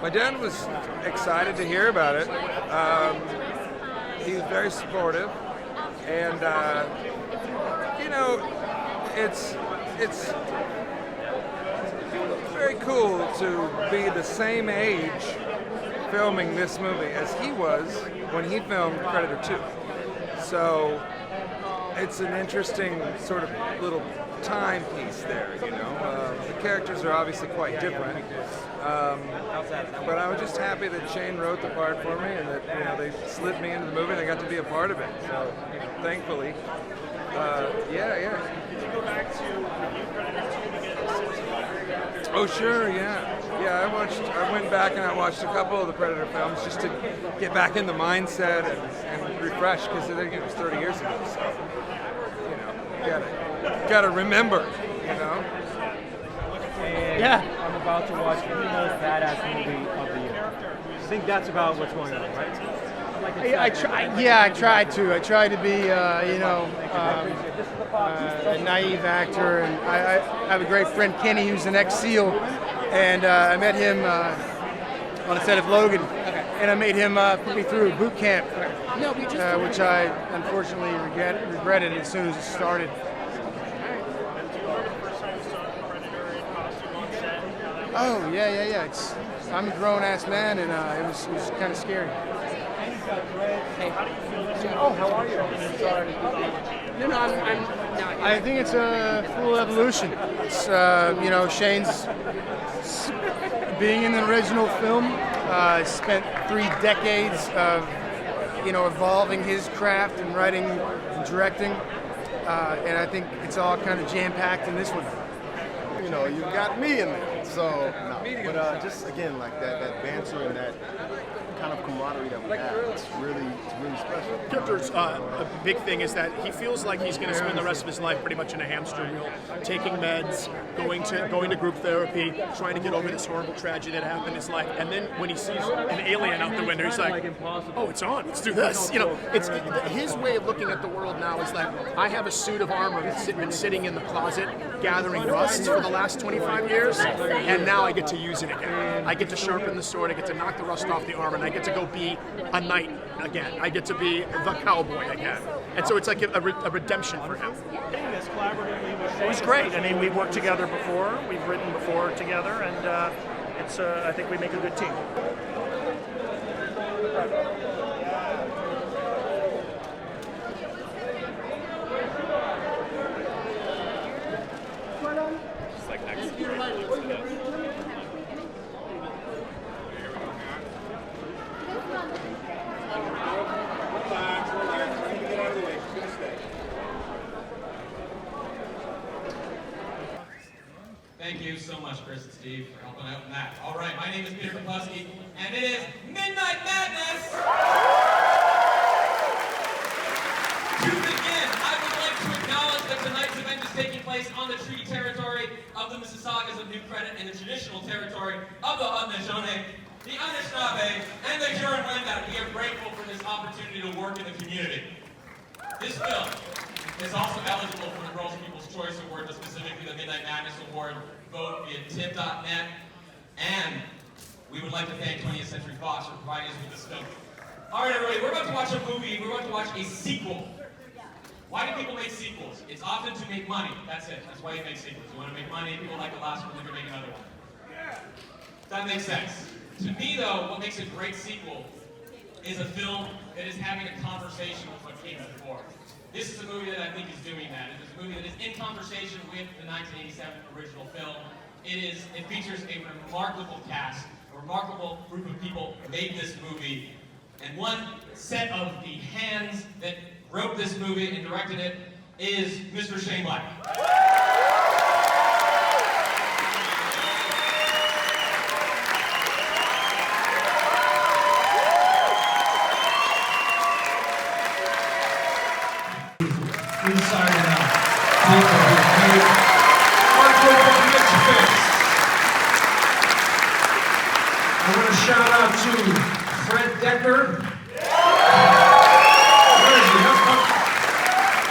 My dad was excited to hear about it. He was very supportive, and you know, it's very cool to be the same age filming this movie as he was when he filmed Predator 2. So it's an interesting sort of little timepiece there, you know. The characters are obviously quite different, but I was just happy that Shane wrote the part for me, and that, you know, they slid me into the movie and I got to be a part of it. So thankfully, yeah. Did you go back to review Predator 2 again? Oh sure, yeah. I went back and I watched a couple of the Predator films just to get back in the mindset and refresh, because it was 30 years ago. So, you know, gotta remember, you know. And yeah, I'm about to watch the most badass movie of the year. I think that's about what's going on, right? I tried to be, you know, a naive actor, and I have a great friend, Kenny, who's an ex-SEAL, and I met him on the set of Logan, and I made him put me through boot camp, which I unfortunately regretted as soon as it started. Oh yeah. I'm a grown-ass man, and it was kind of scary. Hey, how do you feel? Oh, how are you? No, I'm not. I think it's a full evolution. It's, you know, Shane's being in the original film, spent 3 decades of, you know, evolving his craft and writing and directing, and I think it's all kind of jam-packed in this one. You know, you've got me in there, so no. But just again, like that banter and that kind of camaraderie that we have, it's really special. Kipter's a big thing is that he feels like he's going to spend the rest of his life pretty much in a hamster wheel, taking meds, going to group therapy, trying to get over this horrible tragedy that happened in his life. And then when he sees an alien out the window, he's like, "Oh, it's on. Let's do this." You know, it's his way of looking at the world now is like, I have a suit of armor that's been sitting in the closet gathering rust for the last 25 years, and now I get to use it again. I get to sharpen the sword. I get to knock the rust off the armor, and I get to go be a knight again. I get to be the cowboy again. And so it's like a redemption for him. It was great. I mean, we've worked together before. We've written before together, and it's. I think we make a good team. It's like next. Thank you so much, Chris and Steve, for helping out with that. All right, my name is Peter Kapowski, and it is Midnight Madness! To begin, I would like to acknowledge that tonight's event is taking place on the treaty territory of the Mississaugas of New Credit and the traditional territory of the Haudenosaunee, the Anishinaabe, and the Huron-Wendat. We are grateful for this opportunity to work in the community. This film is also eligible for the Girls People's Choice Award, specifically the Midnight Madness Award. Vote via tip.net. And we would like to thank 20th Century Fox for providing us with this film. All right, everybody, we're about to watch a movie. We're about to watch a sequel. Why do people make sequels? It's often to make money. That's it. That's why you make sequels. You want to make money. People like the last one, they're going to make another one. That makes sense. To me, though, what makes a great sequel is a film that is having a conversation with what came before. This is a movie that I think is doing that. It is a movie that is in conversation with the 1987 original film. It features a remarkable cast, a remarkable group of people who made this movie, and one set of the hands that wrote this movie and directed it is Mr. Shane Black. inside and out. People who made hardcore misfits. I want to shout out to Fred Decker. Where is he?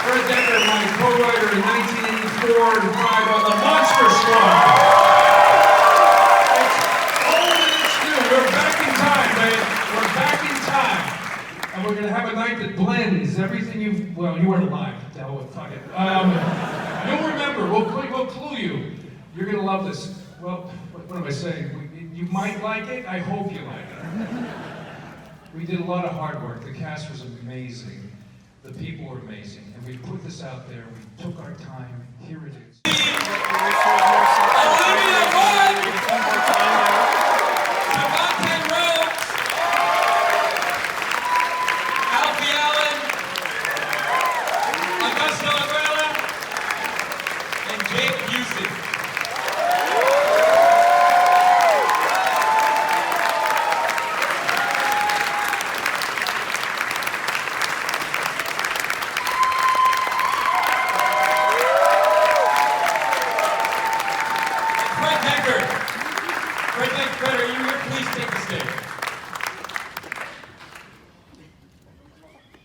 Fred Decker, my co-writer in 1984 and 5 on the Monster Squad. It's old and it's new. We're back in time, man. We're back in time. And we're going to have a night that blends everything you've, well, you weren't alive. To hell with, fuck it. You'll remember. We'll clue you. You're going to love this. Well, what am I saying? You might like it. I hope you like it. We did a lot of hard work. The cast was amazing. The people were amazing. And we put this out there. We took our time. Here it is.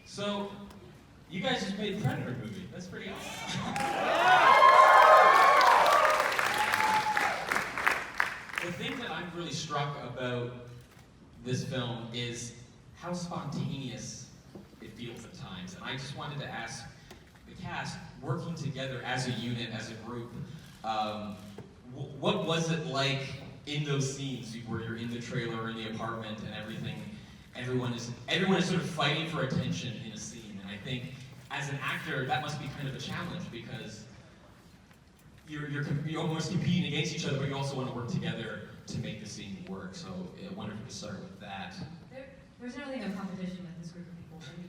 So, you guys just made a Predator movie. That's pretty awesome. The thing that I'm really struck about this film is how spontaneous it feels at times. And I just wanted to ask the cast, working together as a unit, as a group, what was it like in those scenes where you're in the trailer or in the apartment and everything? Everyone is sort of fighting for attention in a scene, and I think as an actor that must be kind of a challenge because you're almost competing against each other, but you also want to work together to make the scene work. So I wonder if we could start with that. There's really no competition with this group of people. I mean,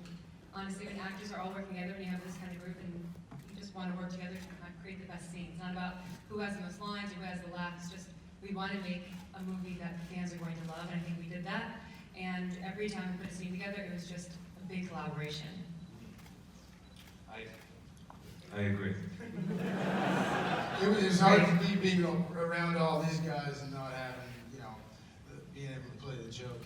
honestly, when actors are all working together, when you have this kind of group, and you just want to work together to kind of create the best scene. It's not about who has the most lines or who has the laughs. It's just we want to make a movie that the fans are going to love, and I think we did that. And every time we put a scene together, it was just a big collaboration. I agree. It was hard for me being around all these guys and not having, being able to play the joke.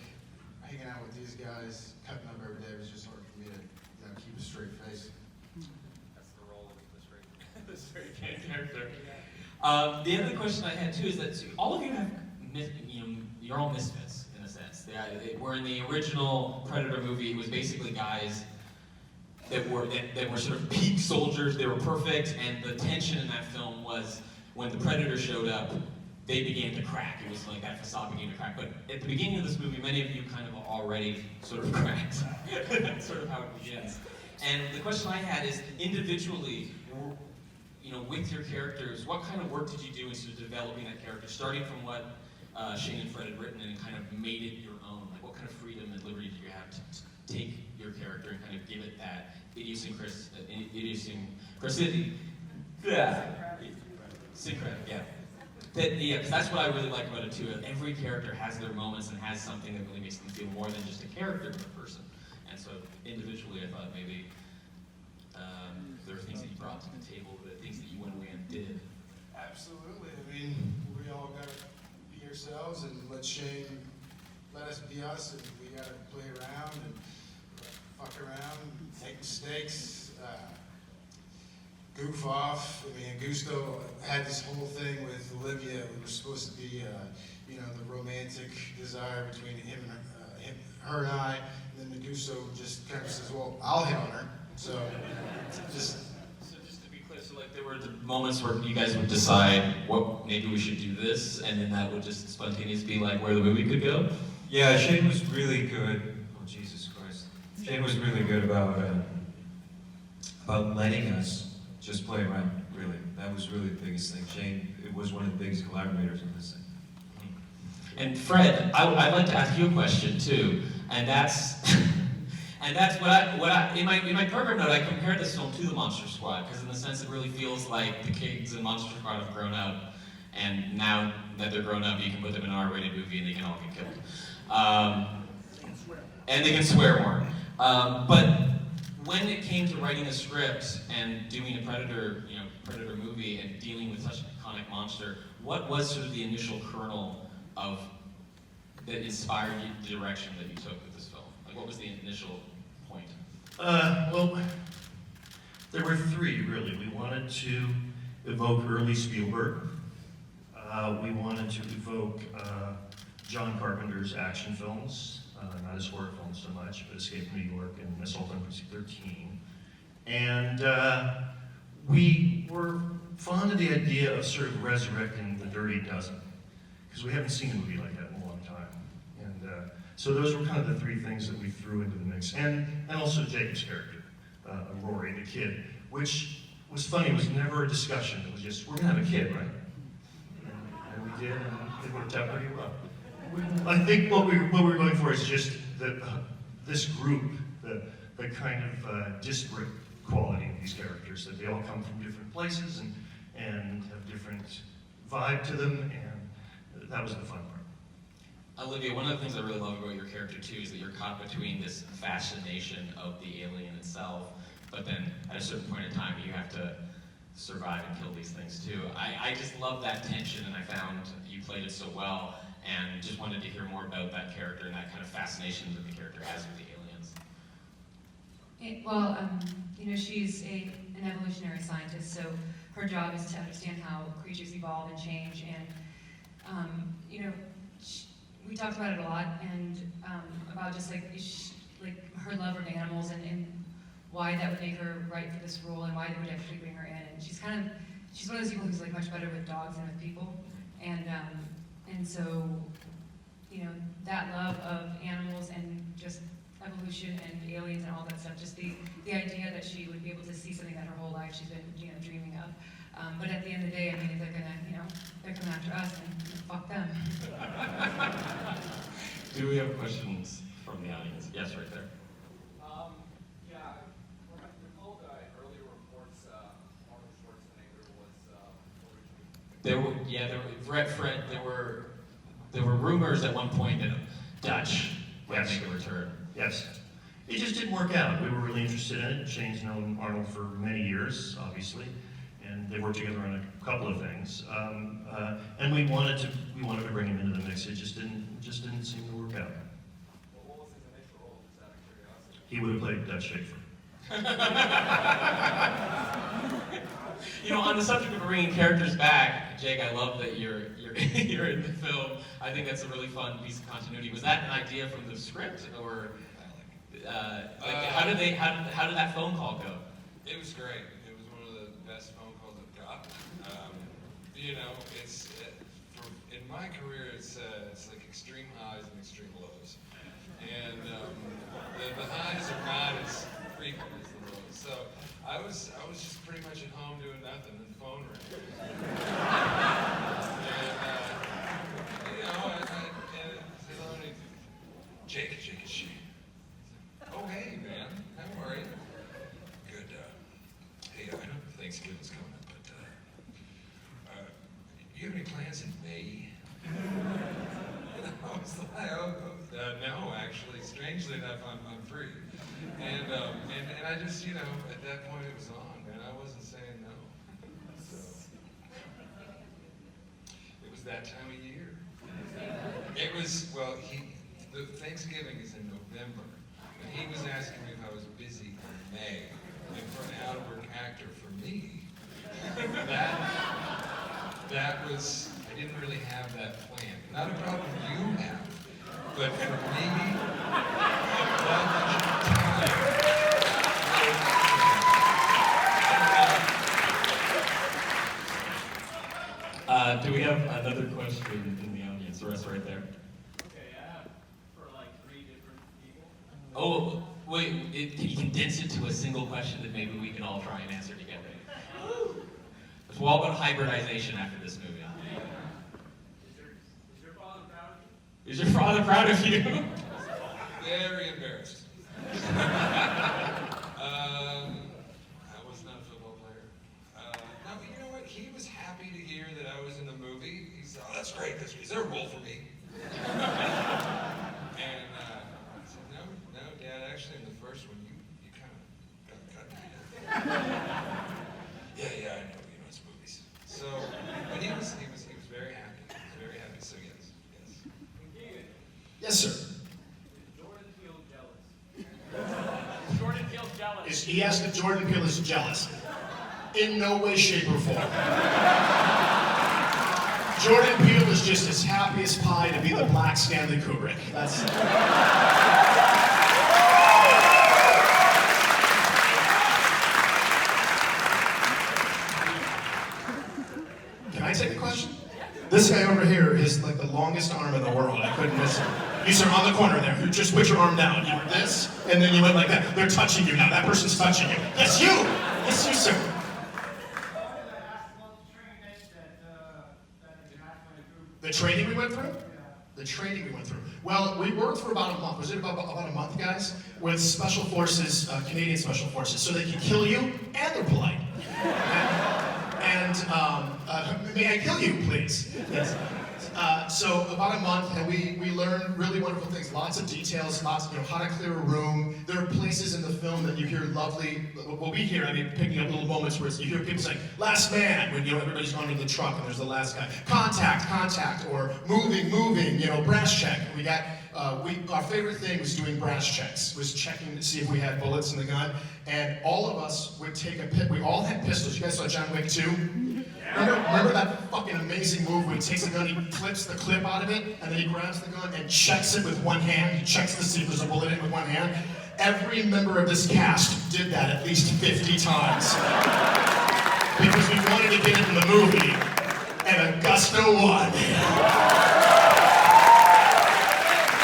Hanging out with these guys, cutting up every day was just hard for me to keep a straight face. That's the role of the straight character. The other question I had too is that all of you have, you're all misfits in a sense. Where in the original Predator movie, it was basically guys that were sort of peak soldiers. They were perfect, and the tension in that film was when the Predator showed up, they began to crack. It was like that facade began to crack. But at the beginning of this movie, many of you kind of already sort of cracked. That's sort of how it begins. And the question I had is, individually, with your characters, what kind of work did you do in sort of developing that character, starting from what Shane and Fred had written and kind of made it your own? Like, what kind of freedom and liberty did you have to take your character and kind of give it that idiosyncrasy? Yeah. Syncretic, yeah. Because that's what I really like about it too. Every character has their moments and has something that really makes them feel more than just a character, but a person. And so individually, I thought maybe there were things that you brought to the table, but things that you went away and did. Absolutely. I mean, we all got to be ourselves and let us be us, and we got to play around and fuck around, make mistakes, goof off. I mean, Gusto had this whole thing with Olivia. We were supposed to be, the romantic desire between her and I. And then Gusto just kind of says, "Well, I'll hit on her." So just to be clear, so like there were moments where you guys would decide what maybe we should do this, and then that would just spontaneously be like where the movie could go. Yeah, Shane was really good. Oh, Jesus Christ. Shane was really good about letting us just play around, really. That was really the biggest thing. Shane was one of the biggest collaborators in this thing. And Fred, I'd like to ask you a question too, and that's what I in my program note, I compared this film to the Monster Squad, because in the sense it really feels like the kids in Monster Squad have grown up, and now that they're grown up, you can put them in an R-rated movie and they can all get killed. And they can swear more. But when it came to writing a script and doing a Predator movie and dealing with such an iconic monster, what was sort of the initial kernel of that inspired you, the direction that you took with this film? Like, what was the initial point? Well, there were three, really. We wanted to evoke early Spielberg. We wanted to evoke John Carpenter's action films, not his horror films so much, but Escape from New York and Assault on Precinct 13. And we were fond of the idea of sort of resurrecting the Dirty Dozen, because we haven't seen a movie like that in a long time. And so those were kind of the three things that we threw into the mix. And also Jacob's character, Rory, the kid, which was funny. It was never a discussion. It was just, we're gonna have a kid, right? And we did, and it worked out pretty well. I think what we were going for is just this group, the kind of disparate quality of these characters, that they all come from different places and have different vibe to them, and that was the fun part. Olivia, one of the things I really love about your character too is that you're caught between this fascination of the alien itself, but then at a certain point in time you have to survive and kill these things too. I just love that tension, and I found you played it so well, and just wanted to hear more about that character and that kind of fascination that the character has with the aliens. Well, she's an evolutionary scientist, so her job is to understand how creatures evolve and change, and we talked about it a lot, and about just like her love of animals and why that would make her right for this role and why they would actually bring her in. And she's one of those people who's like much better with dogs than with people, and so that love of animals and just evolution and aliens and all that stuff, just the idea that she would be able to see something that her whole life she's been dreaming of. But at the end of the day, I mean, if they're gonna they're coming after us, then fuck them. Do we have questions from the audience? Yes, right there. Yeah, we're told earlier reports Arnold Schwarzenegger was originally. There were rumors at one point that Dutch might Yes. make a return. Yes. It just didn't work out. We were really interested in it. Shane's known Arnold for many years, obviously, and they worked together on a couple of things. And we wanted to bring him into the mix. It just didn't seem to work out. Well, what was his initial role, just out of curiosity? He would have played Dutch Schaefer. On the subject of bringing characters back, Jake, I love that you're you're in the film. I think that's a really fun piece of continuity. Was that an idea from the script, or how did that phone call go? It was great. It was one of the best phone calls I've gotten. In my career, it's like extreme highs and extreme lows, and the highs are not as frequent as the lows. So I was just pretty much at home doing nothing, and the phone rang. And Jake is Shane. Oh, hey, man. How are you? Good. Hey, I know Thanksgiving's coming up, but you have any plans in May? I was like, no, actually. Strangely enough, I'm free. And I just, at that point it was on, man. I wasn't saying no. So it was that time of year. It was, the Thanksgiving is in November, and he was asking me if I was busy in May. And for an out-of-work actor, for me, that was, I didn't really have that plan. Not a problem you have, but for me, that much time. Do we have another question in the audience? The rest right there. Okay, I have for like 3 different people. Oh, wait, can you condense it to a single question that maybe we can all try and answer together? We're all about hybridization after this movie. Is your father proud of you? Is your father proud of you? Very embarrassed. I was not a football player. No, but you know what? He was happy to hear that I was in the movie. He said, "Oh, that's great. Is there a role for me?" And I said, "No, Dad. Actually, in the first one, you kind of He asked if Jordan Peele is jealous. In no way, shape, or form. Jordan Peele is just as happy as pie to be the Black Stanley Kubrick. That's. Can I take a question? This guy over here is like the longest arm in the world. I couldn't miss him. You sir, on the corner there, who just put your arm down. You were this, and then you went like that. They're touching you now. That person's touching you. Yes, you! Yes, you, sir. The training we went through? The training we went through. Well, we worked for about a month. Was it about a month, guys? With Special Forces, Canadian Special Forces. So they can kill you, and they're polite. May I kill you, please? Yes. So about a month, and we learned really wonderful things. Lots of details, lots of, how to clear a room. There are places in the film that you hear lovely, what we hear, picking up little moments where you hear people saying, last man, when, everybody's under the truck and there's the last guy. Contact, or moving, brass check. We got, our favorite thing was doing brass checks, was checking to see if we had bullets in the gun. And all of us would take we all had pistols. You guys saw John Wick 2? Remember that fucking amazing move where he takes the gun, he clips the clip out of it, and then he grabs the gun and checks it with one hand. He checks to see if there's a bullet in it with one hand. Every member of this cast did that at least 50 times. Because we wanted to get it in the movie, and Augusto won.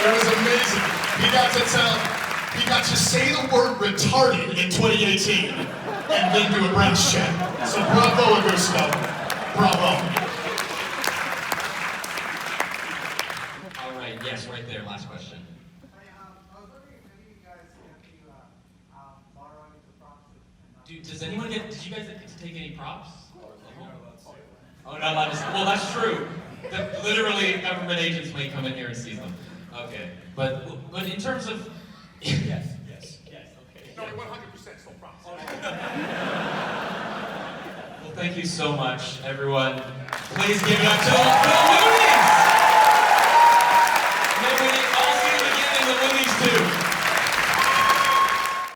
It was amazing. He got to say the word retarded in 2018, and then do a brass check. So bravo, Augusto. Bravo. All right, yes, right there, last question. I was wondering if any of you guys get to borrowing the props. Did you guys get to take any props? Oh, not allowed to. Well, that's true. Literally, government agents may come in here and seize them. Okay, but in terms of yes, okay. No, 100% still props. Well, thank you so much, everyone. Please give it up to